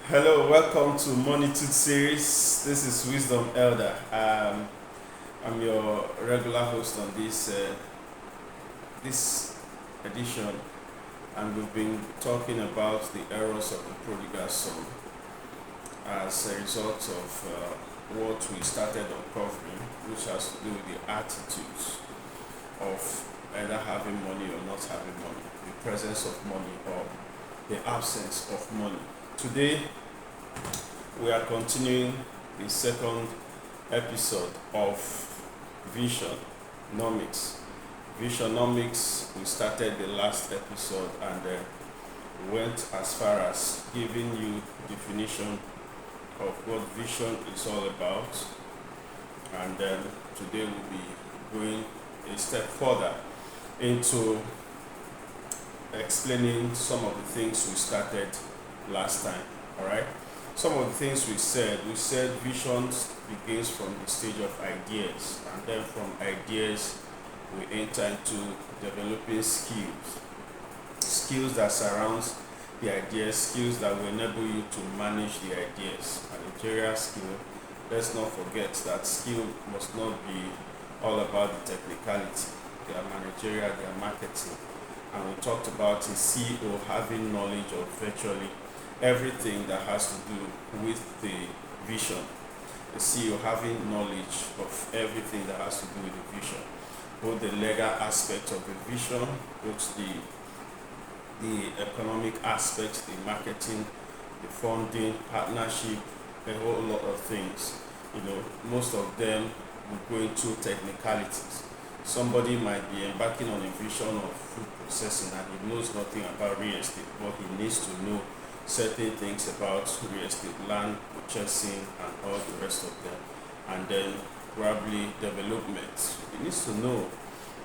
Hello, welcome to Moneytudes series. This is Wisdom Elder. I'm your regular host on this edition, and we've been talking about the errors of the prodigal son as a result of what we started uncovering, which has to do with the attitudes of either having money or not having money, the presence of money or the absence of money. Today, we are continuing the second episode of VISIONOMICS. VISIONOMICS, we started the last episode and went as far as giving you definition of what vision is all about. And then today we'll be going a step further into explaining some of the things we started last time. All right. Some of the things we said vision begins from the stage of ideas, and then from ideas we enter into developing skills that surround the ideas, skills that will enable you to manage the ideas. Managerial skill, let's not forget that skill must not be all about the technicality. They are managerial, they are marketing. And we talked about a CEO having knowledge of virtually everything that has to do with the vision. The CEO having knowledge of everything that has to do with the vision, both the legal aspect of the vision, both the economic aspects, the marketing, the funding, partnership, a whole lot of things. Most of them will go into technicalities. Somebody might be embarking on a vision of food processing and he knows nothing about real estate, but he needs to know certain things about real estate, land purchasing, and all the rest of them. And then probably development. He needs to know.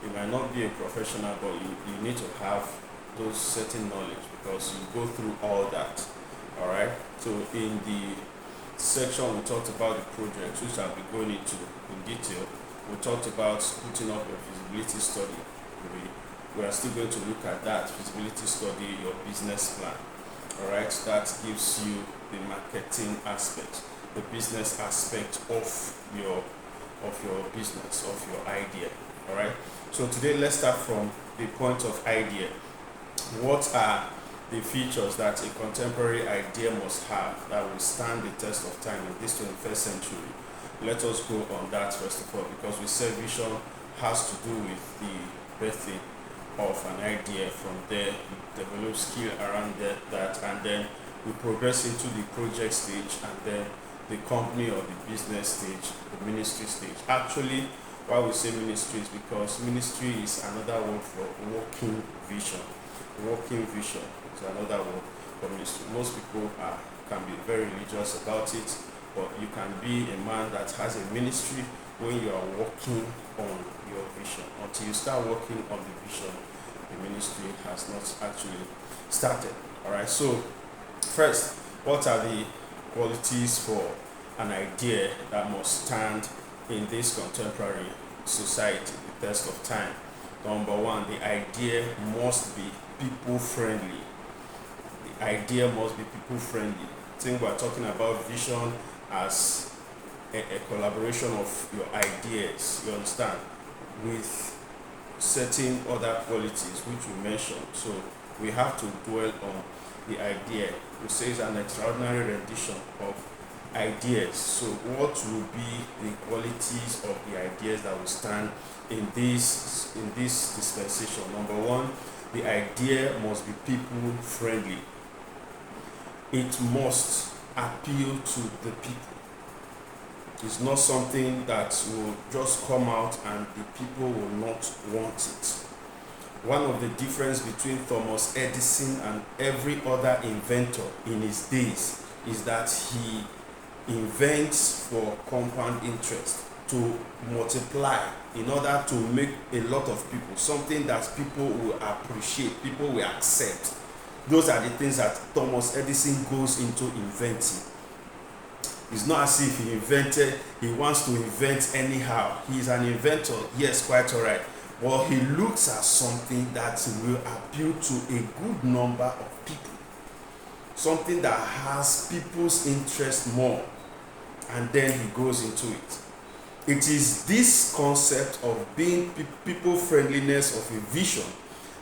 You might not be a professional, but you need to have those certain knowledge because you go through all that. All right. So in the section we talked about the projects, which I'll be going into in detail. We talked about putting up a feasibility study. We are still going to look at that feasibility study, your business plan. All right, that gives you the marketing aspect, the business aspect of your business, of your idea. All right. So today let's start from the point of idea. What are the features that a contemporary idea must have that will stand the test of time in this 21st century? Let us go on that first of all, because we said vision has to do with the birthing of an idea. From there, we develop skill around that, and then we progress into the project stage, and then the company or the business stage, the ministry stage. Actually, why we say ministry is because ministry is another word for working vision. Working vision is another word for ministry. Most people can be very religious about it, but you can be a man that has a ministry when you are working on your vision. Until you start working on the vision, the ministry has not actually started. All right. So first, what are the qualities for an idea that must stand in this contemporary society, the test of time? Number one, the idea must be people friendly. The idea must be people friendly. I think we're talking about vision as a collaboration of your ideas, you understand, with certain other qualities which we mentioned. So we have to dwell on the idea. We say it's an extraordinary rendition of ideas. So what will be the qualities of the ideas that will stand in this dispensation? Number one, the idea must be people friendly. It must appeal to the people. It's not something that will just come out and the people will not want it. One of the difference between Thomas Edison and every other inventor in his days is that he invents for compound interest, to multiply in order to make a lot of people, something that people will appreciate, people will accept. Those are the things that Thomas Edison goes into inventing. It's not as if he wants to invent anyhow. He's an inventor, yes, quite all right. Well, he looks at something that will appeal to a good number of people. something that has people's interest more, and then he goes into it. It is this concept of being people friendliness of a vision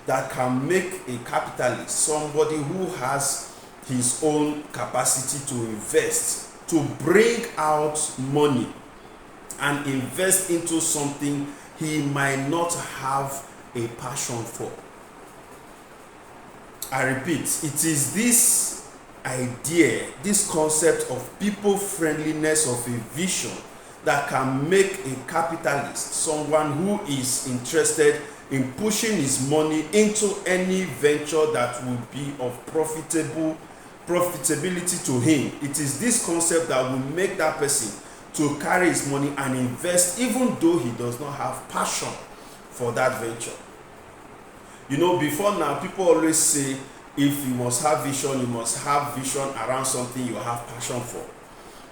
that can make a capitalist somebody who has his own capacity to invest, to bring out money and invest into something he might not have a passion for. I repeat, it is this idea, this concept of people friendliness of a vision that can make a capitalist someone who is interested in pushing his money into any venture that will be of profitability to him. It is this concept that will make that person to carry his money and invest even though he does not have passion for that venture. You know, before now, people always say, if you must have vision, you must have vision around something you have passion for.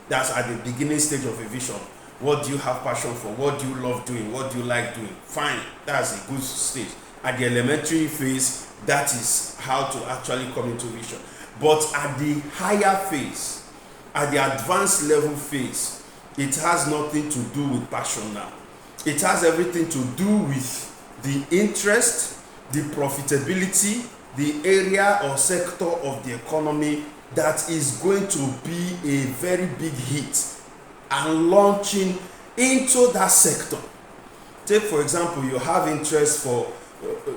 That's at the beginning stage of a vision. What do you have passion for? What do you love doing? What do you like doing? Fine, that's a good stage. At the elementary phase, that is how to actually come into vision. But at the higher phase, at the advanced level phase, it has nothing to do with passion now. It has everything to do with the interest, the profitability, the area or sector of the economy that is going to be a very big hit and launching into that sector. Take for example, you have interest for,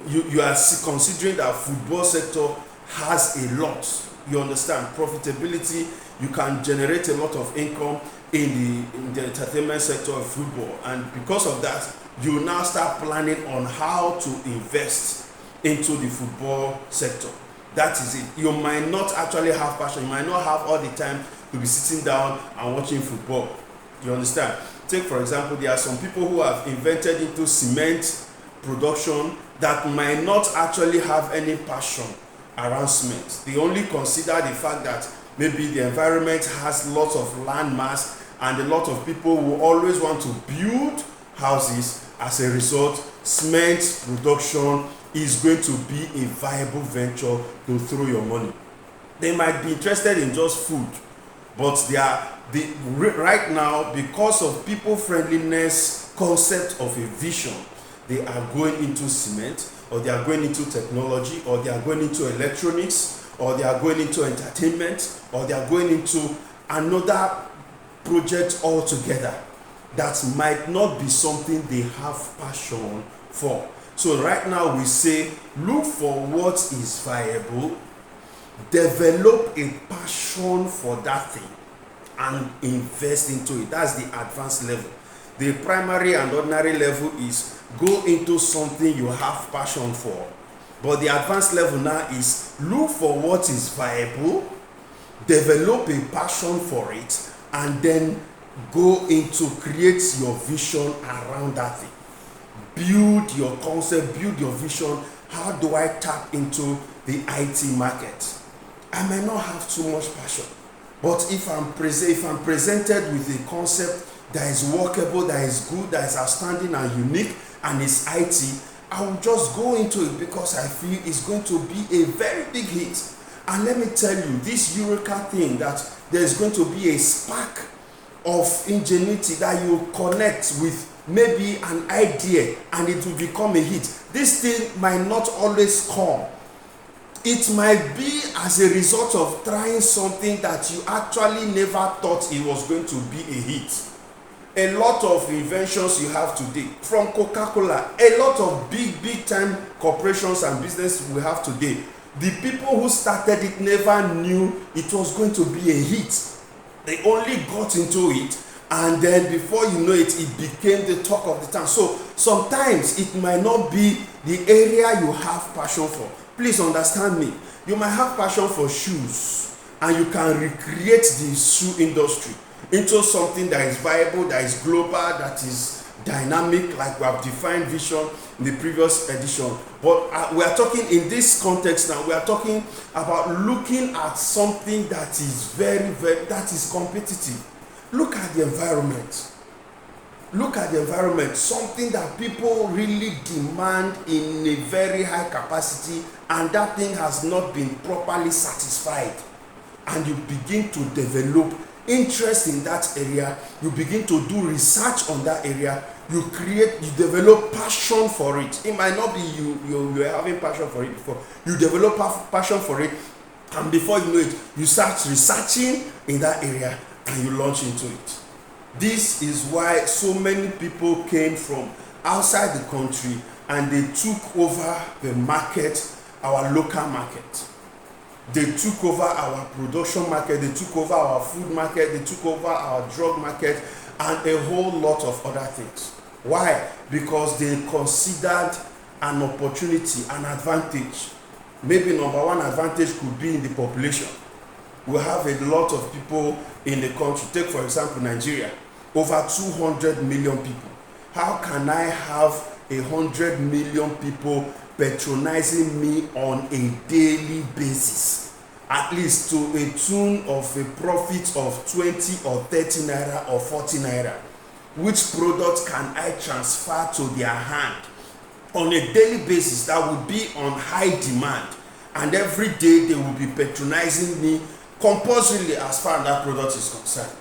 you are considering that football sector has a lot. You understand profitability, you can generate a lot of income in the entertainment sector of football, and because of that, you now start planning on how to invest into the football sector. That is it. You might not actually have passion, you might not have all the time to be sitting down and watching football. You understand? Take for example, there are some people who have invented into cement production that might not actually have any passion around cement. They only consider the fact that maybe the environment has lots of land mass and a lot of people will always want to build houses. As a result, cement production is going to be a viable venture to throw your money. They might be interested in just food, but right now, because of people friendliness concept of a vision, they are going into cement, or they are going into technology, or they are going into electronics, or they are going into entertainment, or they are going into another project altogether that might not be something they have passion for. So right now we say, look for what is viable, develop a passion for that thing, and invest into it. That's the advanced level. The primary and ordinary level is go into something you have passion for. But the advanced level now is look for what is viable, develop a passion for it, and then go into create your vision around that thing. Build your concept, build your vision. How do I tap into the IT market? I might not have too much passion, but if I'm presented with a concept that is workable, that is good, that is outstanding and unique, and it's IT, I will just go into it because I feel it's going to be a very big hit. And let me tell you, this Eureka thing, that there's going to be a spark of ingenuity that you connect with maybe an idea and it will become a hit. This thing might not always come. It might be as a result of trying something that you actually never thought it was going to be a hit. A lot of inventions you have today, from Coca-Cola, a lot of big time corporations and business we have today, the people who started it never knew it was going to be a hit. They only got into it, and then before you know it, it became the talk of the town. So sometimes it might not be the area you have passion for. Please understand me. You might have passion for shoes, and you can recreate the shoe industry into something that is viable, that is global, that is dynamic, like we have defined vision in the previous edition. But we are talking in this context now, we are talking about looking at something that is that is competitive. Look at the environment. Look at the environment, something that people really demand in a very high capacity, and that thing has not been properly satisfied. and you begin to develop interest in that area, you begin to do research on that area, you develop passion for it. It might not be you were having passion for it before. You develop passion for it, and before you know it, you start researching in that area and you launch into it. This is why so many people came from outside the country and they took over the market, our local market. They took over our production market, they took over our food market, they took over our drug market, and a whole lot of other things. Why? Because they considered an opportunity, an advantage. Maybe number one advantage could be in the population. We have a lot of people in the country. Take for example Nigeria, over 200 million people. How can I have 100 million people patronizing me on a daily basis, at least to a tune of a profit of 20 or 30 naira or 40 naira? Which product can I transfer to their hand on a daily basis that would be on high demand, and every day they will be patronizing me compulsorily as far as that product is concerned?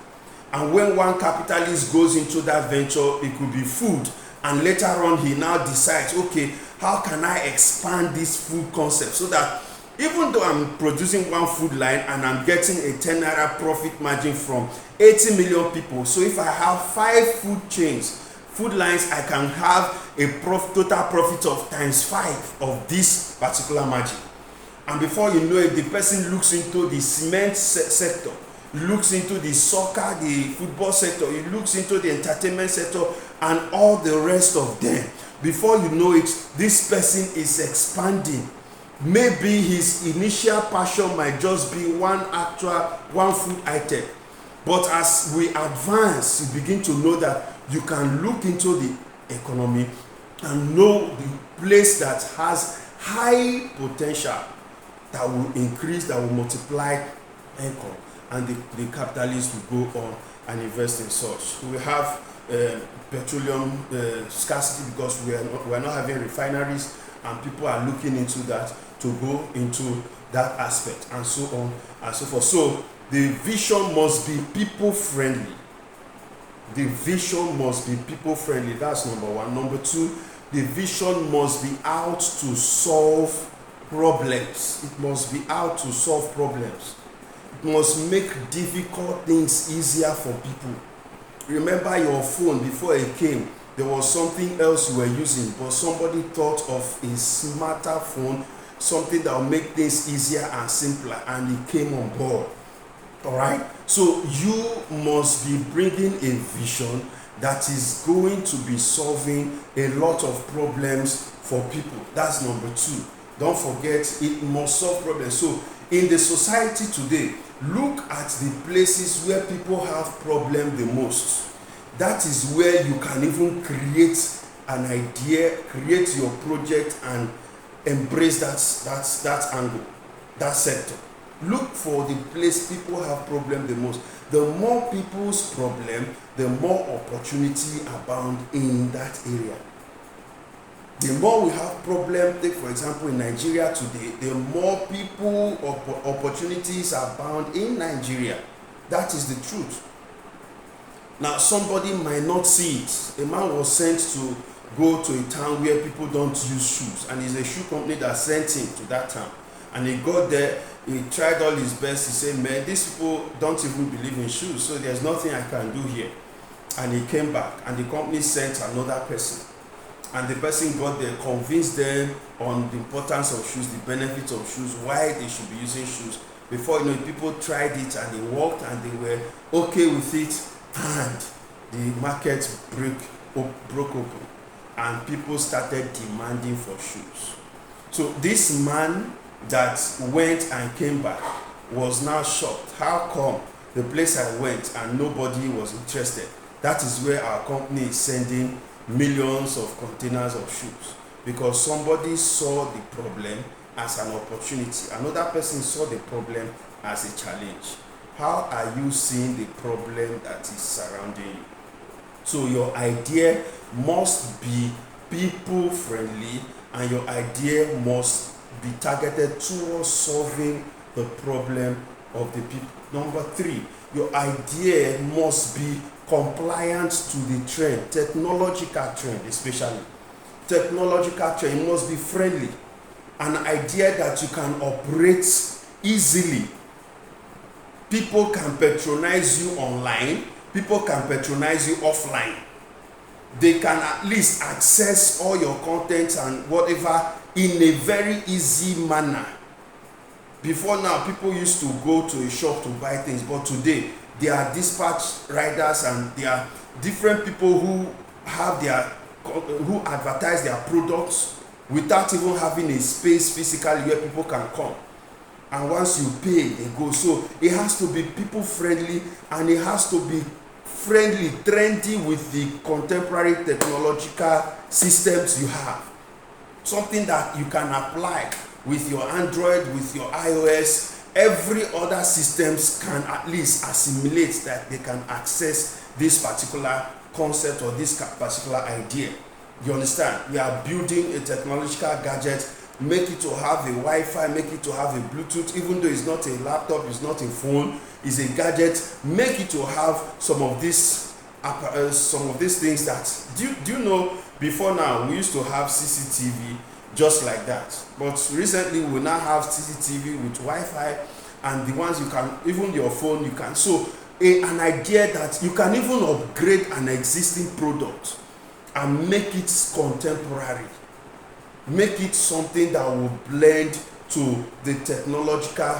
And when one capitalist goes into that venture, it could be food, and later on he now decides, okay, how can I expand this food concept so that even though I'm producing one food line and I'm getting a 10 naira profit margin from 80 million people, so if I have 5 food lines, I can have a total profit of ×5 of this particular margin. And before you know it, the person looks into the cement sector, looks into the soccer, the football sector, he looks into the entertainment sector, and all the rest of them. Before you know it, this person is expanding. Maybe his initial passion might just be one food item, but as we advance, you begin to know that you can look into the economy and know the place that has high potential, that will increase, that will multiply income, and the capitalists will go on and invest in such. We have petroleum scarcity because we are not having refineries, and people are looking into that to go into that aspect, and so on and so forth. So the vision must be people friendly. The vision must be people friendly. That's number one. Number two, the vision must be out to solve problems. It must be out to solve problems. It must make difficult things easier for people. Remember your phone, before it came, there was something else you were using, but somebody thought of a smarter phone, something that will make things easier and simpler, and it came on board. All right, so you must be bringing a vision that is going to be solving a lot of problems for people. That's number two. Don't forget, it must solve problems. So in the society today, look at the places where people have problem the most. That is where you can even create an idea, create your project, and embrace that angle, that sector. Look for the place people have problem the most. The more people's problem, the more opportunity abound in that area. The more we have problem, take for example in Nigeria today, the more people opportunities abound in Nigeria. That is the truth. Now somebody might not see it. A man was sent to go to a town where people don't use shoes, and it's a shoe company that sent him to that town. And he got there, he tried all his best. He said, man, these people don't even believe in shoes, so there's nothing I can do here. And he came back, and the company sent another person. And the person got there, convinced them on the importance of shoes, the benefits of shoes, why they should be using shoes. Before you know it, people tried it and they walked and they were okay with it, and the market broke open and people started demanding for shoes. So this man that went and came back was now shocked. How come the place I went and nobody was interested? That is where our company is sending millions of containers of shoes, because somebody saw the problem as an opportunity. Another person saw the problem as a challenge. How are you seeing the problem that is surrounding you? So your idea must be people friendly, and your idea must be targeted towards solving the problem of the people. Number 3, your idea must be compliant to the trend, technological trend especially. Technological trend must be friendly. An idea that you can operate easily. People can patronize you online, people can patronize you offline. They can at least access all your content and whatever in a very easy manner. Before now, people used to go to a shop to buy things, but today there are dispatch riders and there are different people who advertise their products without even having a space physically where people can come. And once you pay, they go. So it has to be people friendly, and it has to be friendly, trendy with the contemporary technological systems you have. Something that you can apply with your Android, with your iOS. Every other systems can at least assimilate that they can access this particular concept or this particular idea. You understand? We are building a technological gadget, make it to have a Wi-Fi, make it to have a Bluetooth, even though it's not a laptop, it's not a phone, it's a gadget. Make it to have some of these things that do you know, before now we used to have CCTV just like that, but recently we now have CCTV with Wi-Fi, and the ones you can, even your phone you can. So an idea that you can even upgrade an existing product and make it contemporary, make it something that will blend to the technological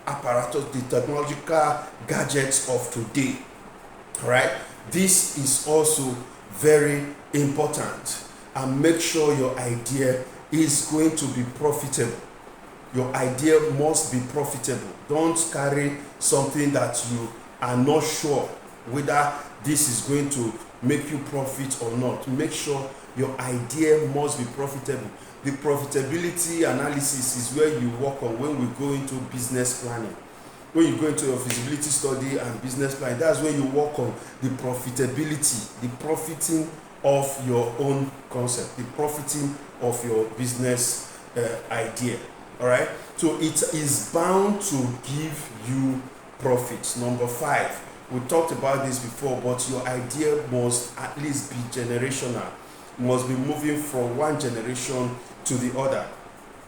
apparatus, the technological gadgets of today. All right, this is also very important. And make sure your idea is going to be profitable. Your idea must be profitable. Don't carry something that you are not sure whether this is going to make you profit or not. Make sure your idea must be profitable. The profitability analysis is where you work on when we go into business planning. When you go into your feasibility study and business plan, that's when you work on the profitability, the profiting of your own concept, the profiting of your business idea. All right, so it is bound to give you profits. Number 5, we talked about this before, but your idea must at least be generational, must be moving from one generation to the other.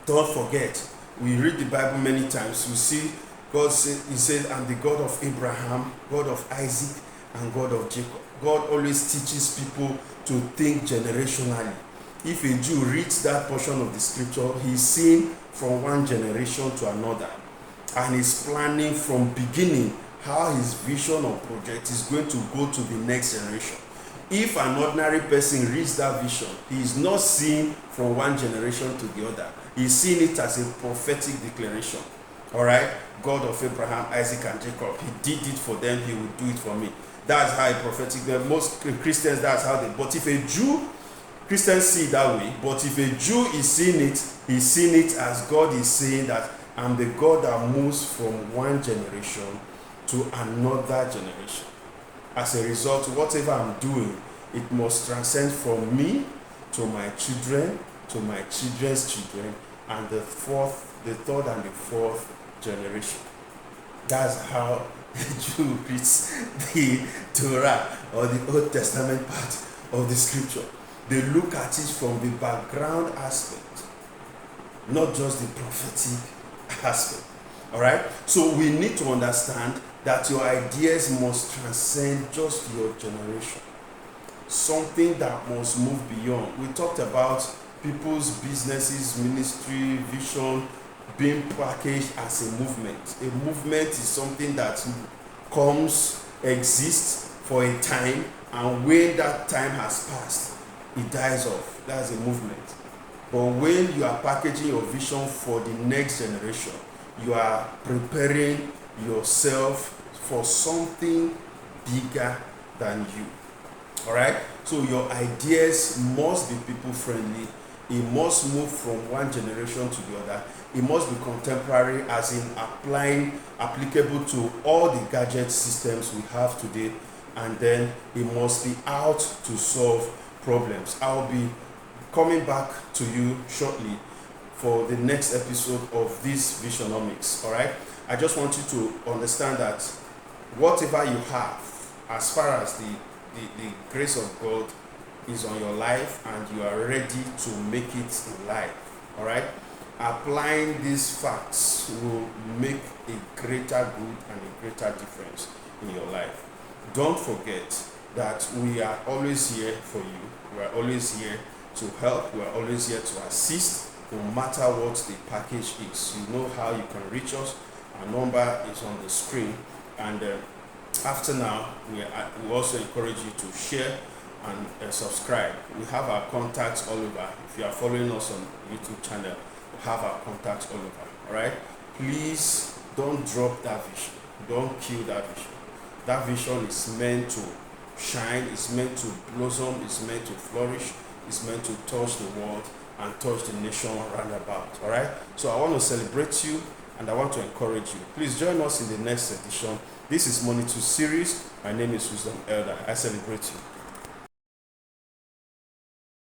Don't forget, we read the Bible many times. We see God say, he said, "I'm the God of Abraham, God of Isaac, and God of Jacob." God always teaches people to think generationally. If a Jew reads that portion of the scripture, he's seeing from one generation to another, and he's planning from beginning how his vision or project is going to go to the next generation. If an ordinary person reads that vision, he is not seeing from one generation to the other. He's seeing it as a prophetic declaration. All right, God of Abraham, Isaac, and Jacob, he did it for them, he will do it for me. That's how a prophetic, most Christians, that's how they, but if a Jew, Christians see it that way, but if a Jew is seeing it, he's seeing it as God is saying that I'm the God that moves from one generation to another generation. As a result, whatever I'm doing, it must transcend from me to my children, to my children's children, and the third and the fourth generation. That's how the Jew reads the Torah or the Old Testament part of the scripture. They look at it from the background aspect, not just the prophetic aspect. All right? So we need to understand that your ideas must transcend just your generation. Something that must move beyond. We talked about people's businesses, ministry, vision being packaged as a movement. A movement is something that comes, exists for a time, and when that time has passed, it dies off. That's a movement. But when you are packaging your vision for the next generation, you are preparing yourself for something bigger than you. All right, so your ideas must be people friendly. It must move from one generation to the other. It must be contemporary, as in applicable to all the gadget systems we have today, and then it must be out to solve problems. I'll be coming back to you shortly for the next episode of this Visionomics. All right, I just want you to understand that whatever you have, as far as the grace of God is on your life and you are ready to make it in life, all right, applying these facts will make a greater good and a greater difference in your life. Don't forget that we are always here for you. We are always here to help. We are always here to assist, no matter what the package is. You know how you can reach us. Our number is on the screen, and after now, we also encourage you to share and subscribe. We have our contacts all over. If you are following us on YouTube channel, we have our contacts all over. All right, please don't drop that vision. Don't kill that vision. That vision is meant to shine. It's meant to blossom. It's meant to flourish. It's meant to touch the world and touch the nation round about. All right, so I want to celebrate you and I want to encourage you. Please join us in the next edition. This is Moneytudes series. My name is Wisdom Elder. I celebrate you.